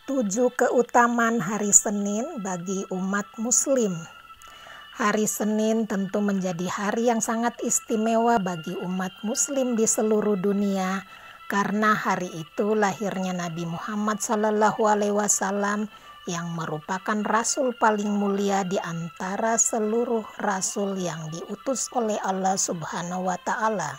7 keutamaan hari Senin bagi umat Muslim. Hari Senin tentu menjadi hari yang sangat istimewa bagi umat Muslim di seluruh dunia, karena hari itu lahirnya Nabi Muhammad SAW yang merupakan rasul paling mulia di antara seluruh rasul yang diutus oleh Allah Subhanahu wa Ta'ala.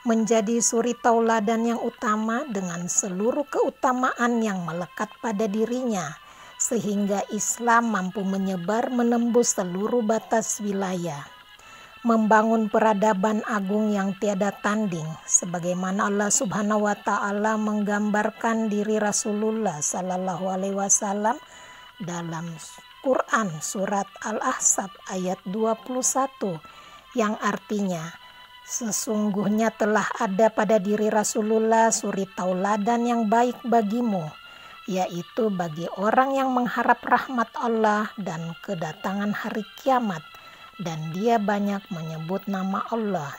Menjadi suri tauladan yang utama dengan seluruh keutamaan yang melekat pada dirinya, sehingga Islam mampu menyebar menembus seluruh batas wilayah, membangun peradaban agung yang tiada tanding, sebagaimana Allah Subhanahu wa Ta'ala menggambarkan diri Rasulullah Sallallahu Alaihi Wasallam dalam Quran surat Al-Ahzab ayat 21, yang artinya, sesungguhnya telah ada pada diri Rasulullah suri tauladan yang baik bagimu, yaitu bagi orang yang mengharap rahmat Allah dan kedatangan hari kiamat, dan dia banyak menyebut nama Allah.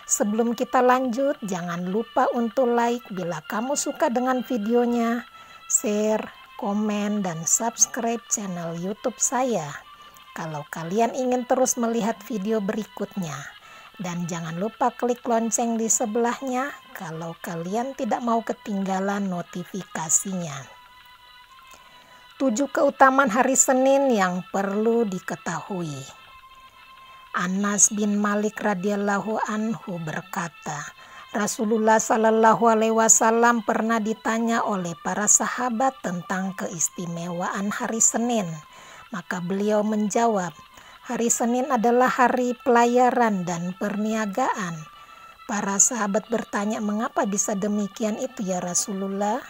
Sebelum kita lanjut, jangan lupa untuk like bila kamu suka dengan videonya, share, komen, dan subscribe channel YouTube saya kalau kalian ingin terus melihat video berikutnya. Dan jangan lupa klik lonceng di sebelahnya kalau kalian tidak mau ketinggalan notifikasinya. 7 keutamaan hari Senin yang perlu diketahui. Anas bin Malik radhiyallahu anhu berkata, Rasulullah Sallallahu Alaihi Wasallam pernah ditanya oleh para sahabat tentang keistimewaan hari Senin. Maka beliau menjawab, hari Senin adalah hari pelayaran dan perniagaan. Para sahabat bertanya, mengapa bisa demikian itu ya Rasulullah?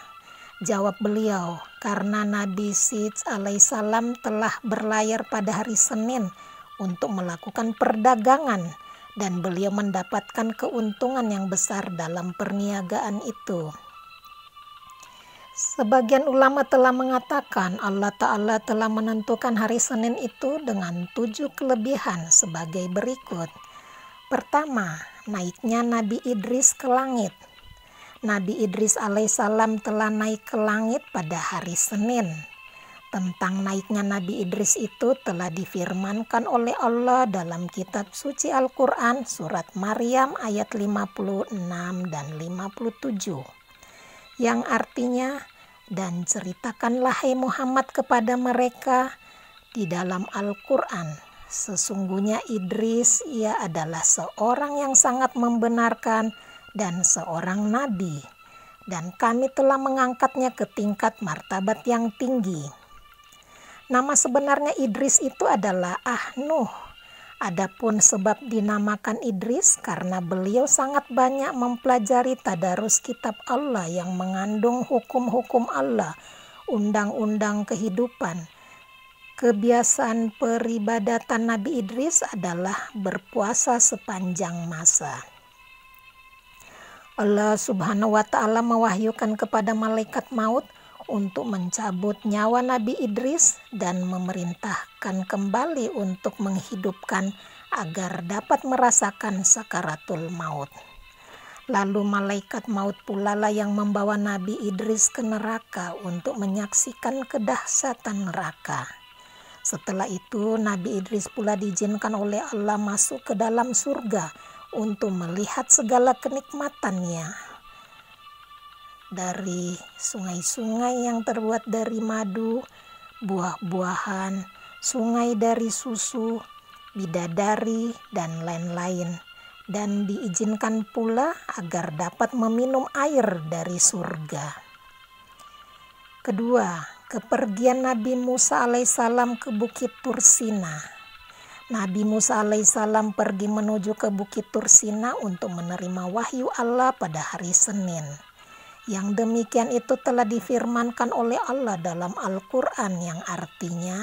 Jawab beliau, karena Nabi SAW telah berlayar pada hari Senin untuk melakukan perdagangan, dan beliau mendapatkan keuntungan yang besar dalam perniagaan itu. Sebagian ulama telah mengatakan Allah Ta'ala telah menentukan hari Senin itu dengan 7 kelebihan sebagai berikut. Pertama, naiknya Nabi Idris ke langit. Nabi Idris alaihissalam telah naik ke langit pada hari Senin. Tentang naiknya Nabi Idris itu telah difirmankan oleh Allah dalam kitab suci Al-Quran surat Maryam ayat 56 dan 57. Yang artinya, dan ceritakanlah hai Muhammad kepada mereka di dalam Al-Quran, sesungguhnya Idris ia adalah seorang yang sangat membenarkan dan seorang nabi, dan kami telah mengangkatnya ke tingkat martabat yang tinggi. Nama sebenarnya Idris itu adalah Nuh. Adapun sebab dinamakan Idris karena beliau sangat banyak mempelajari tadarus kitab Allah yang mengandung hukum-hukum Allah, undang-undang kehidupan. Kebiasaan peribadatan Nabi Idris adalah berpuasa sepanjang masa. Allah Subhanahu wa Ta'ala mewahyukan kepada malaikat maut untuk mencabut nyawa Nabi Idris dan memerintahkan kembali untuk menghidupkan agar dapat merasakan sakaratul maut. Lalu malaikat maut pula lah yang membawa Nabi Idris ke neraka untuk menyaksikan kedahsyatan neraka. Setelah itu Nabi Idris pula diizinkan oleh Allah masuk ke dalam surga untuk melihat segala kenikmatannya, dari sungai-sungai yang terbuat dari madu, buah-buahan, sungai dari susu, bidadari, dan lain-lain. Dan diizinkan pula agar dapat meminum air dari surga. Kedua, kepergian Nabi Musa alaihissalam ke Bukit Tursina. Nabi Musa alaihissalam pergi menuju ke Bukit Tursina untuk menerima wahyu Allah pada hari Senin. Yang demikian itu telah difirmankan oleh Allah dalam Al-Quran yang artinya,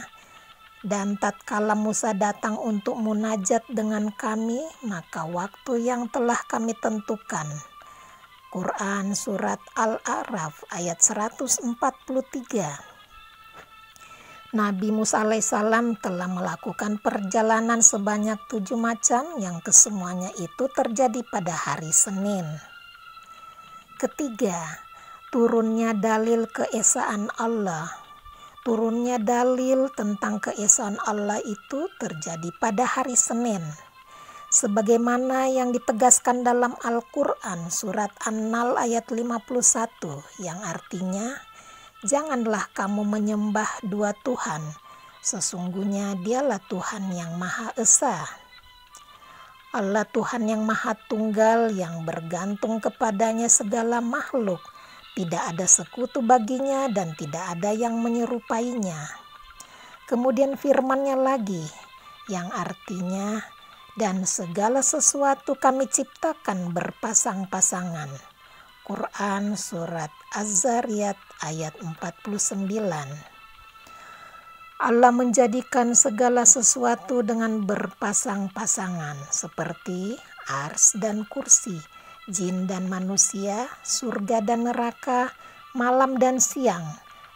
dan tatkala Musa datang untuk munajat dengan kami, maka waktu yang telah kami tentukan. Quran surat Al-A'raf ayat 143. Nabi Musa alaihissalam telah melakukan perjalanan sebanyak 7 macam yang kesemuanya itu terjadi pada hari Senin. Ketiga, turunnya dalil keesaan Allah. Turunnya dalil tentang keesaan Allah itu terjadi pada hari Senin. Sebagaimana yang ditegaskan dalam Al-Quran surat An-Nahl ayat 51 yang artinya, janganlah kamu menyembah dua Tuhan, sesungguhnya dialah Tuhan yang Maha Esa. Allah Tuhan yang Maha Tunggal yang bergantung kepadanya segala makhluk. Tidak ada sekutu baginya dan tidak ada yang menyerupainya. Kemudian firman-Nya lagi yang artinya, dan segala sesuatu kami ciptakan berpasang-pasangan. Quran surat Az-Zariyat ayat 49. Allah menjadikan segala sesuatu dengan berpasang-pasangan seperti ars dan kursi, jin dan manusia, surga dan neraka, malam dan siang,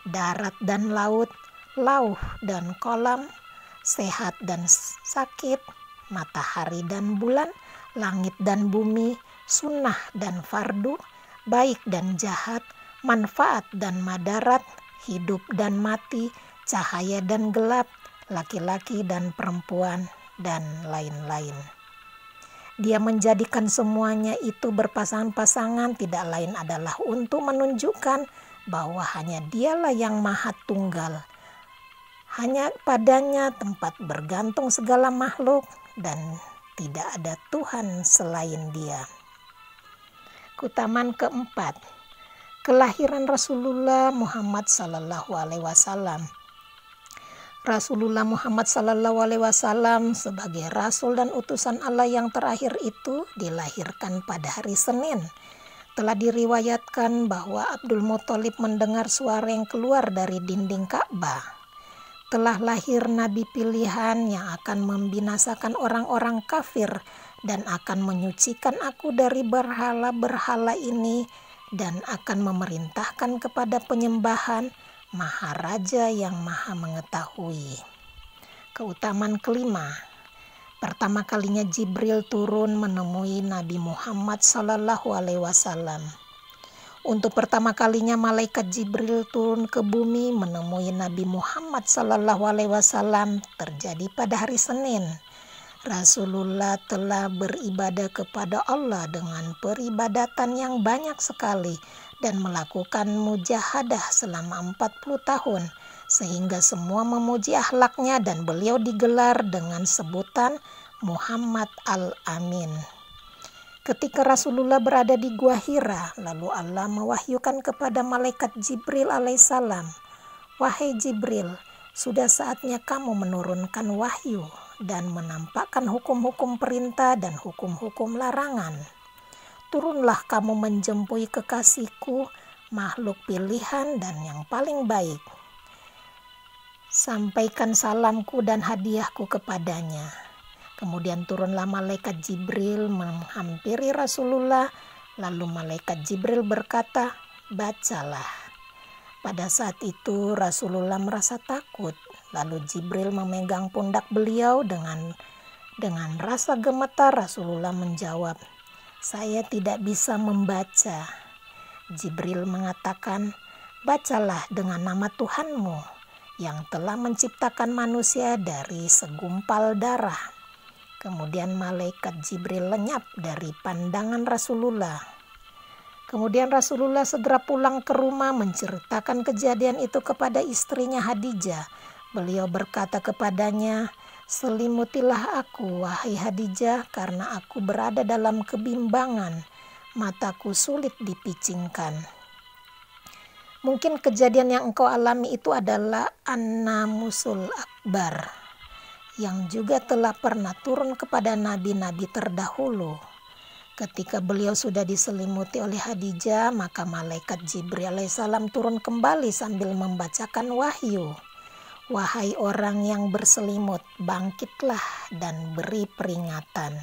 darat dan laut, lauh dan kolam, sehat dan sakit, matahari dan bulan, langit dan bumi, sunnah dan fardu, baik dan jahat, manfaat dan madarat, hidup dan mati, cahaya dan gelap, laki-laki dan perempuan, dan lain-lain. Dia menjadikan semuanya itu berpasangan-pasangan tidak lain adalah untuk menunjukkan bahwa hanya Dialah yang Maha Tunggal. Hanya padanya tempat bergantung segala makhluk dan tidak ada Tuhan selain Dia. Keutamaan keempat, kelahiran Rasulullah Muhammad SAW. Rasulullah Muhammad SAW sebagai Rasul dan utusan Allah yang terakhir itu dilahirkan pada hari Senin. Telah diriwayatkan bahwa Abdul Muthalib mendengar suara yang keluar dari dinding Ka'bah. Telah lahir Nabi pilihan yang akan membinasakan orang-orang kafir dan akan menyucikan aku dari berhala-berhala ini dan akan memerintahkan kepada penyembahan Maharaja yang Maha Mengetahui. Keutamaan kelima, pertama kalinya Jibril turun menemui Nabi Muhammad SAW. Untuk pertama kalinya malaikat Jibril turun ke bumi menemui Nabi Muhammad SAW terjadi pada hari Senin. Rasulullah telah beribadah kepada Allah dengan peribadatan yang banyak sekali dan melakukan mujahadah selama 40 tahun sehingga semua memuji akhlaknya dan beliau digelar dengan sebutan Muhammad Al-Amin. Ketika Rasulullah berada di Gua Hira, lalu Allah mewahyukan kepada malaikat Jibril alaihissalam, "Wahai Jibril, sudah saatnya kamu menurunkan wahyu dan menampakkan hukum-hukum perintah dan hukum-hukum larangan. Turunlah kamu menjempui kekasihku, makhluk pilihan dan yang paling baik. Sampaikan salamku dan hadiahku kepadanya." Kemudian turunlah malaikat Jibril menghampiri Rasulullah, lalu malaikat Jibril berkata, "Bacalah." Pada saat itu Rasulullah merasa takut, lalu Jibril memegang pundak beliau dengan rasa gemetar. Rasulullah menjawab, "Saya tidak bisa membaca." Jibril mengatakan, "Bacalah dengan nama Tuhanmu yang telah menciptakan manusia dari segumpal darah." Kemudian malaikat Jibril lenyap dari pandangan Rasulullah. Kemudian Rasulullah segera pulang ke rumah menceritakan kejadian itu kepada istrinya Khadijah. Beliau berkata kepadanya, "Selimutilah aku, wahai Khadijah, karena aku berada dalam kebimbangan. Mataku sulit dipicingkan." Mungkin kejadian yang engkau alami itu adalah An-Namusul Akbar, yang juga telah pernah turun kepada nabi-nabi terdahulu. Ketika beliau sudah diselimuti oleh Khadijah, maka malaikat Jibril alaihissalam turun kembali sambil membacakan wahyu. "Wahai orang yang berselimut, bangkitlah dan beri peringatan."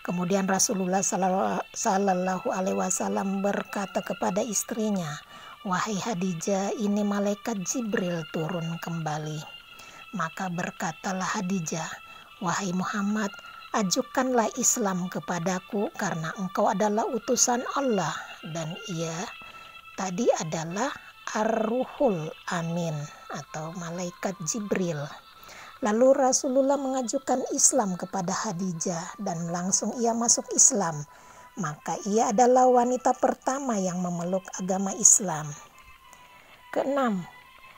Kemudian Rasulullah Sallallahu Alaihi Wasallam berkata kepada istrinya, "Wahai Khadijah, ini malaikat Jibril turun kembali." Maka berkatalah Khadijah, "Wahai Muhammad, ajukanlah Islam kepadaku karena engkau adalah utusan Allah." Dan ia tadi adalah Ar-Ruhul Amin atau malaikat Jibril. Lalu Rasulullah mengajukan Islam kepada Khadijah dan langsung ia masuk Islam. Maka ia adalah wanita pertama yang memeluk agama Islam. Keenam,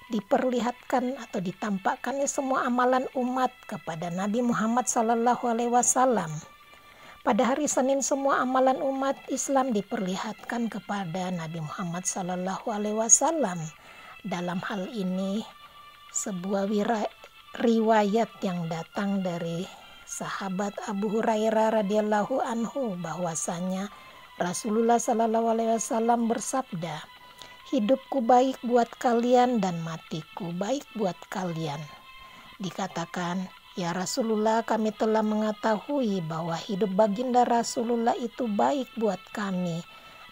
diperlihatkan atau ditampakkannya semua amalan umat kepada Nabi Muhammad SAW. Pada hari Senin semua amalan umat Islam diperlihatkan kepada Nabi Muhammad SAW. Dalam hal ini sebuah riwayat yang datang dari sahabat Abu Hurairah radhiyallahu anhu bahwasanya Rasulullah SAW bersabda, "Hidupku baik buat kalian dan matiku baik buat kalian." Dikatakan, "Ya Rasulullah, kami telah mengetahui bahwa hidup baginda Rasulullah itu baik buat kami.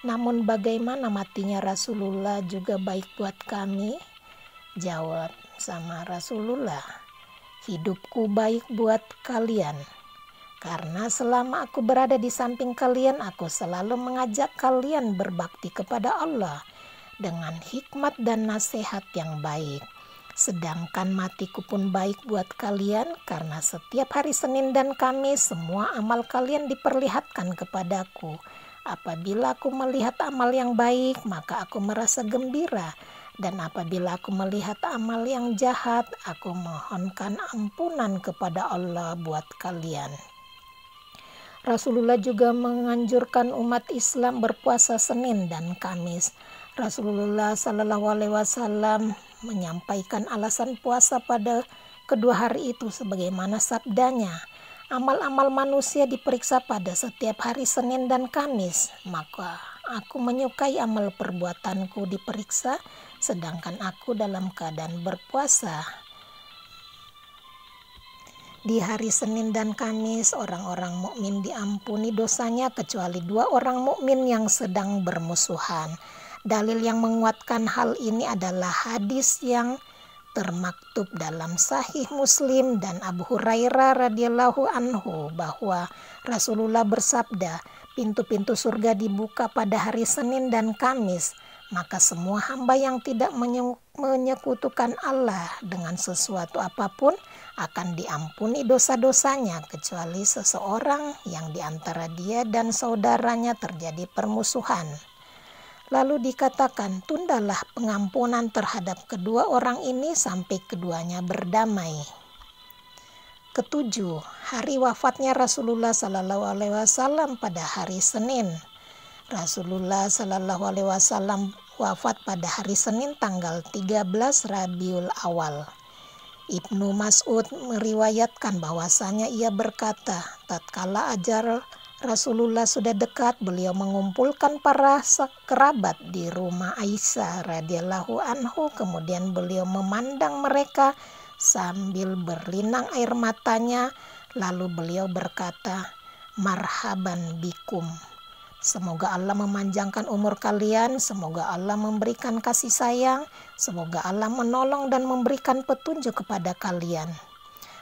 Namun bagaimana matinya Rasulullah juga baik buat kami?" Jawab sama Rasulullah, "Hidupku baik buat kalian. Karena selama aku berada di samping kalian, aku selalu mengajak kalian berbakti kepada Allah dengan hikmat dan nasihat yang baik. Sedangkan matiku pun baik buat kalian karena setiap hari Senin dan Kamis semua amal kalian diperlihatkan kepadaku. Apabila aku melihat amal yang baik, maka aku merasa gembira. Dan apabila aku melihat amal yang jahat, aku mohonkan ampunan kepada Allah buat kalian." Rasulullah juga menganjurkan umat Islam berpuasa Senin dan Kamis. Rasulullah SAW menyampaikan alasan puasa pada kedua hari itu sebagaimana sabdanya, "Amal-amal manusia diperiksa pada setiap hari Senin dan Kamis, maka aku menyukai amal perbuatanku diperiksa sedangkan aku dalam keadaan berpuasa." Di hari Senin dan Kamis orang-orang mukmin diampuni dosanya kecuali dua orang mukmin yang sedang bermusuhan. Dalil yang menguatkan hal ini adalah hadis yang termaktub dalam Sahih Muslim dan Abu Hurairah radhiyallahu anhu bahwa Rasulullah bersabda, "Pintu-pintu surga dibuka pada hari Senin dan Kamis, maka semua hamba yang tidak menyekutukan Allah dengan sesuatu apapun akan diampuni dosa-dosanya kecuali seseorang yang diantara dia dan saudaranya terjadi permusuhan." Lalu dikatakan, "Tundalah pengampunan terhadap kedua orang ini sampai keduanya berdamai." Ketujuh, hari wafatnya Rasulullah SAW pada hari Senin. Rasulullah SAW wafat pada hari Senin tanggal 13 Rabiul Awal. Ibnu Mas'ud meriwayatkan bahwasanya ia berkata, tatkala ajal Rasulullah sudah dekat, beliau mengumpulkan para kerabat di rumah Aisyah radhiyallahu anhu. Kemudian beliau memandang mereka sambil berlinang air matanya. Lalu beliau berkata, "Marhaban bikum. Semoga Allah memanjangkan umur kalian, semoga Allah memberikan kasih sayang, semoga Allah menolong dan memberikan petunjuk kepada kalian.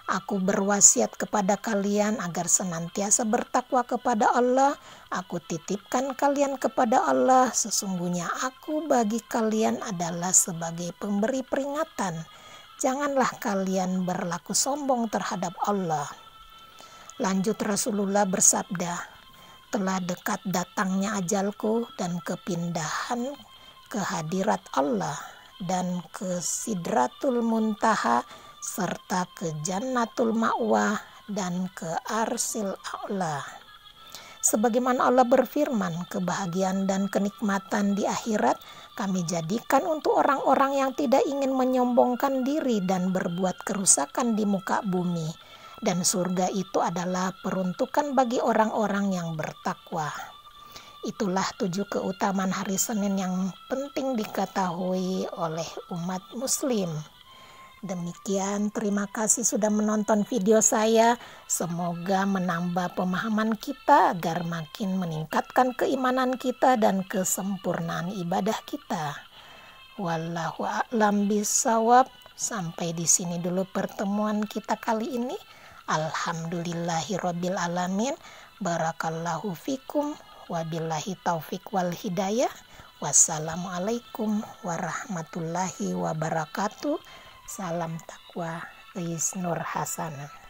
Aku berwasiat kepada kalian agar senantiasa bertakwa kepada Allah. Aku titipkan kalian kepada Allah. Sesungguhnya aku bagi kalian adalah sebagai pemberi peringatan. Janganlah kalian berlaku sombong terhadap Allah." Lanjut Rasulullah bersabda, "Telah dekat datangnya ajalku dan kepindahan ke hadirat Allah dan ke Sidratul Muntaha serta ke Jannatul Ma'wa dan ke Arsil A'la. Sebagaimana Allah berfirman, kebahagiaan dan kenikmatan di akhirat kami jadikan untuk orang-orang yang tidak ingin menyombongkan diri dan berbuat kerusakan di muka bumi. Dan surga itu adalah peruntukan bagi orang-orang yang bertakwa." Itulah 7 keutamaan hari Senin yang penting diketahui oleh umat muslim. Demikian, terima kasih sudah menonton video saya. Semoga menambah pemahaman kita agar makin meningkatkan keimanan kita dan kesempurnaan ibadah kita. Wallahu a'lam bishawab. Sampai di sini dulu pertemuan kita kali ini. Alhamdulillahirabbil alamin. Barakallahu fikum. Wabillahi taufik wal hidayah. Wassalamualaikum warahmatullahi wabarakatuh. Salam takwa, Nur Hasanah.